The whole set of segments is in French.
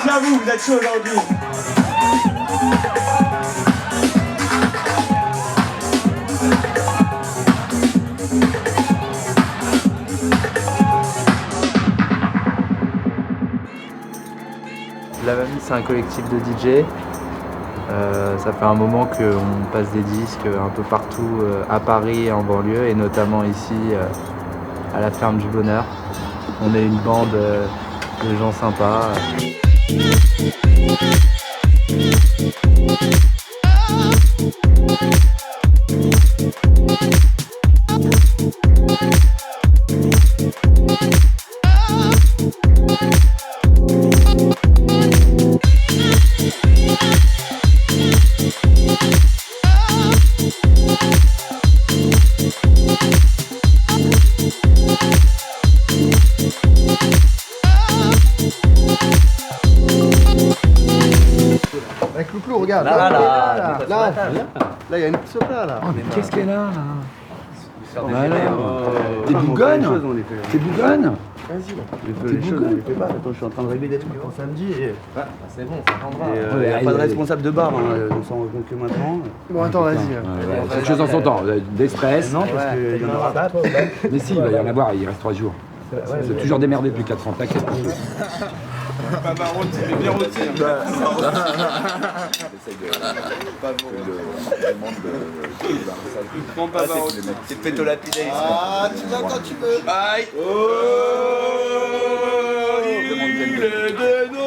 Merci à vous, vous êtes chaud aujourd'hui. La Mamie, c'est un collectif de DJ. Ça fait un moment qu'on passe des disques un peu partout à Paris et en banlieue, et notamment ici à la Ferme du Bonheur. On est une bande de gens sympas. Avec Clou-Clou, regarde. Là, il y a une sopla là. Oh, mais qu'est-ce qu'elle a là? Bah alors, t'es bougonne? T'es bougonne? Vas-y, T'es bougonne? on les fait pas. Attends, je suis en train de régler des trucs pour samedi et. C'est bon, ça prendra. Il n'y a pas de responsable de bar, on s'en rend compte que maintenant. Bon, attends, vas-y. Quelque chose en son temps, des stress. Non, parce qu'il y en aura pas. Mais si, il va y en avoir, il reste 3 jours. C'est toujours démerdé depuis 4 ans, t'inquiète. Pas rôti, mais bien rôti. J'essaye de pas Prends pas rôti. C'est péto lapidé. Ah, tu vas quand tu veux. Aïe. Oh, il est de nous.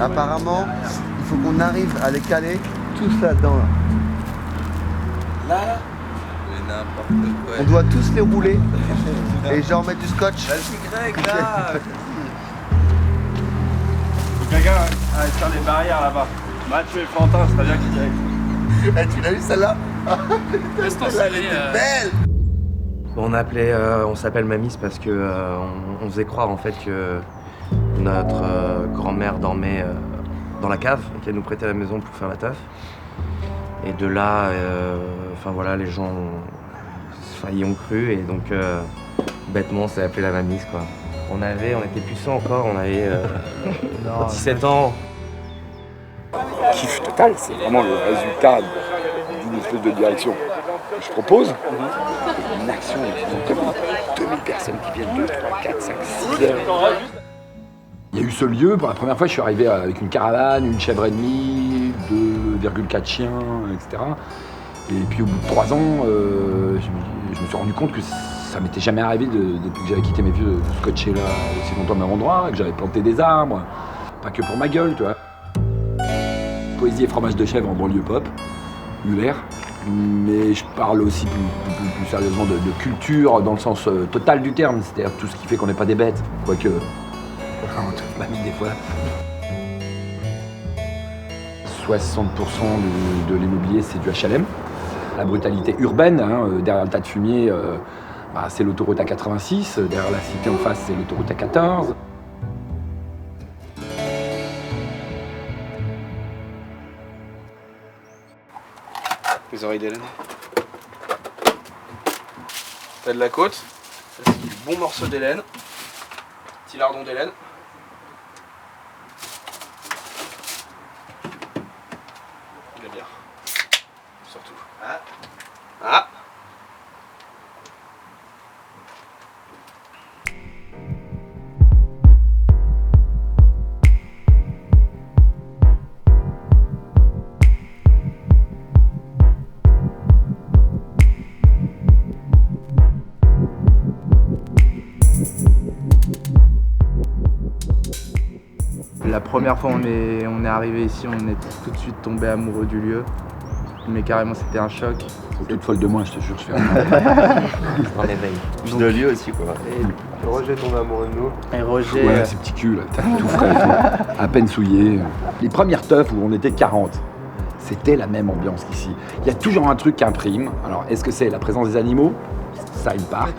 Apparemment, il faut qu'on arrive à les caler tous là-dedans. Là. Mais n'importe quoi. On doit tous les rouler et genre mettre du scotch. Vas-y Greg là. Faut quelqu'un à faire les barrières là-bas. Mathieu et Fantin, c'est bien qu'il y ait. Eh, tu l'as vu celle-là? Laisse-toi Belle. On s'appelle Mamis parce que on faisait croire en fait que notre grand-mère dormait dans la cave et qu'elle nous prêtait la maison pour faire la teuf. Et de là, les gens y ont cru et donc bêtement on s'est appelé la Mamis quoi. On était puissants encore, on avait 17 ans. Kiff total, c'est vraiment le résultat d'une espèce de direction que je propose. Une action, ils ont 2000 personnes qui viennent 2, 3, 4, 5, 6 heures. Il y a eu ce lieu, pour la première fois je suis arrivé avec une caravane, une chèvre et demie, 2,4 chiens, etc. Et puis au bout de 3 ans, je me suis rendu compte que ça m'était jamais arrivé depuis que j'avais quitté mes vieux de scotcher là aussi longtemps au même endroit, que j'avais planté des arbres, pas que pour ma gueule, tu vois. Poésie et fromage de chèvre en banlieue pop, Muller. Mais je parle aussi plus sérieusement de culture dans le sens total du terme, c'est-à-dire tout ce qui fait qu'on n'est pas des bêtes, quoique on m'a mis des fois. 60% de l'immobilier c'est du HLM. La brutalité urbaine, derrière le tas de fumier, c'est l'autoroute A86, derrière la cité en face c'est l'autoroute A14. Les oreilles d'Hélène. T'as de la côte. Ça, c'est du bon morceau d'Hélène. Petit lardon d'Hélène. La bière. Surtout. Ah. La première fois on est arrivé ici, on est tout de suite tombé amoureux du lieu. mais carrément c'était un choc. Faut toute folle de moi, je te jure, je fais rien. En éveil. Donc, De lui aussi quoi. et Roger tombe amoureux de nous. Et Roger. Ouais, ces petits culs là, tout frais, et tout, à peine souillés. Les premières teufs où on était 40, c'était la même ambiance qu'ici. Il y a toujours un truc qui imprime. Alors, est-ce que c'est la présence des animaux ? Ça, une part.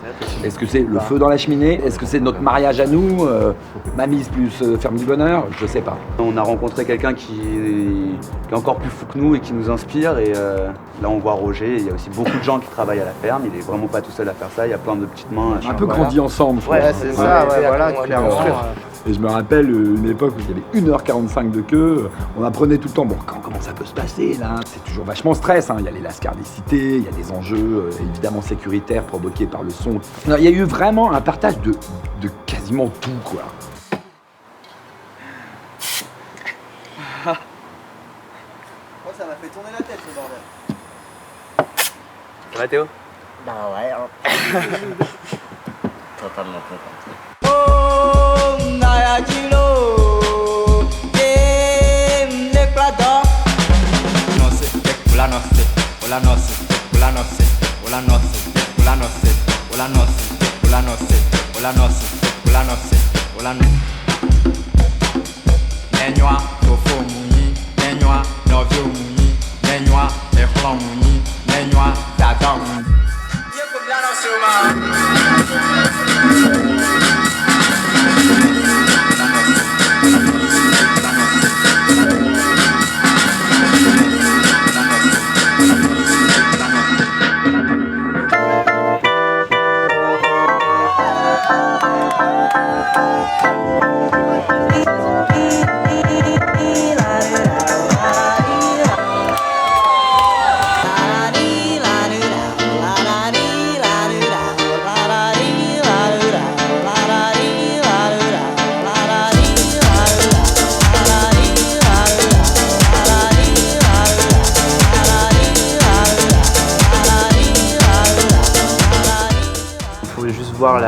Est-ce que c'est le feu dans la cheminée ? Est-ce que c'est notre mariage à nous Mamise plus ferme du bonheur ? Je sais pas. On a rencontré quelqu'un qui est encore plus fou que nous et qui nous inspire. Et là, on voit Roger. Il y a aussi beaucoup de gens qui travaillent à la ferme. Il est vraiment pas tout seul à faire ça. Il y a plein de petites mains. Un peu grandi ensemble, je crois. Ouais, c'est ça, ouais, voilà, clairement. Et je me rappelle une époque où il y avait 1h45 de queue, on apprenait tout le temps, bon, comment ça peut se passer là ? C'est toujours vachement stress, hein. Il y a les lascars des cités, il y a des enjeux évidemment sécuritaires provoqués par le son. Non, il y a eu vraiment un partage de quasiment tout, quoi. Moi, ça m'a fait tourner la tête, ce bordel. Ça va Théo ? Bah ouais. Totalement content. Voir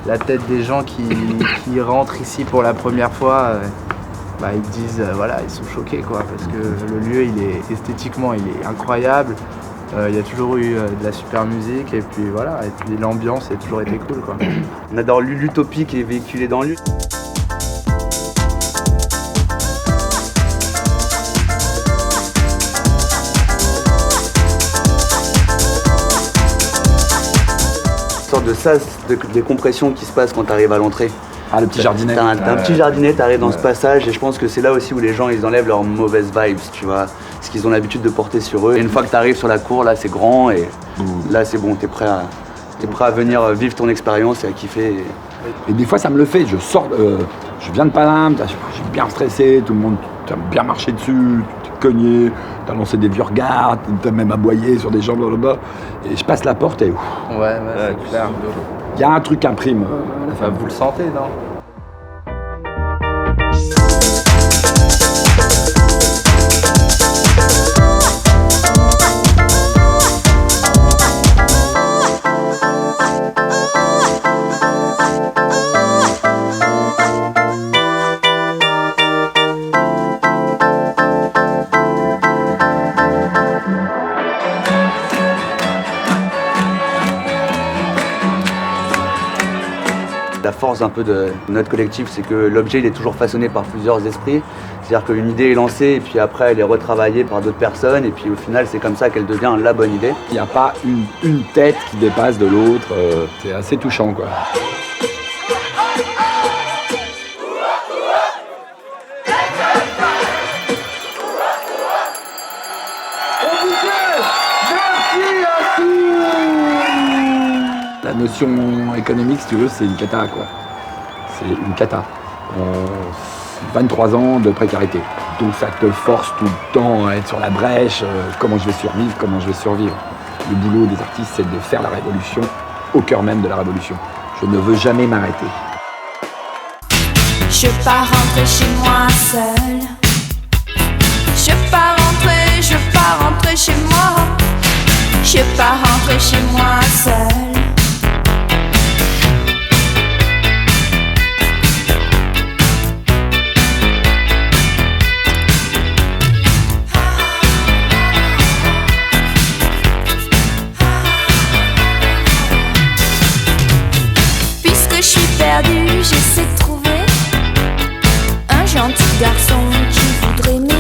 la tête des gens qui rentrent ici pour la première fois, bah, ils disent voilà, ils sont choqués quoi, parce que le lieu il est esthétiquement il est incroyable, il y a toujours eu de la super musique et puis voilà, et puis l'ambiance a toujours été cool quoi. On adore l'utopie qui est véhiculée dans lui. Sorte de sas de décompression qui se passe quand tu arrives à l'entrée. Ah, le petit jardinet. T'as un petit jardinet, tu arrives dans ce passage et je pense que c'est là aussi où les gens ils enlèvent leurs mauvaises vibes, tu vois, ce qu'ils ont l'habitude de porter sur eux. Et une fois que tu arrives sur la cour, là c'est grand et là c'est bon, t'es prêt à venir vivre ton expérience et à kiffer. Et des fois ça me le fait, je sors, je viens de Paname, j'ai bien stressé, tout le monde t'a bien marché dessus, tu t'es cogné, t'as lancé des vieux regards, t'as même aboyé sur des gens blablabla. Et je passe la porte et Ouais, c'est clair. il y a un truc qui imprime. Enfin, vous le sentez, non ? La force un peu de notre collectif, c'est que l'objet il est toujours façonné par plusieurs esprits. C'est-à-dire qu'une idée est lancée et puis après elle est retravaillée par d'autres personnes et puis au final c'est comme ça qu'elle devient la bonne idée. Il n'y a pas une tête qui dépasse de l'autre, c'est assez touchant quoi. La notion économique, si tu veux, c'est une cata, quoi. C'est une cata. 23 ans de précarité. Donc ça te force tout le temps à être sur la brèche. Comment je vais survivre. Le boulot des artistes, c'est de faire la révolution au cœur même de la révolution. Je ne veux jamais m'arrêter. Je veux pas rentrer chez moi seule. Je veux pas rentrer chez moi. Je veux pas rentrer chez moi seule. j'essaie de trouver un gentil garçon qui voudrait m'aimer.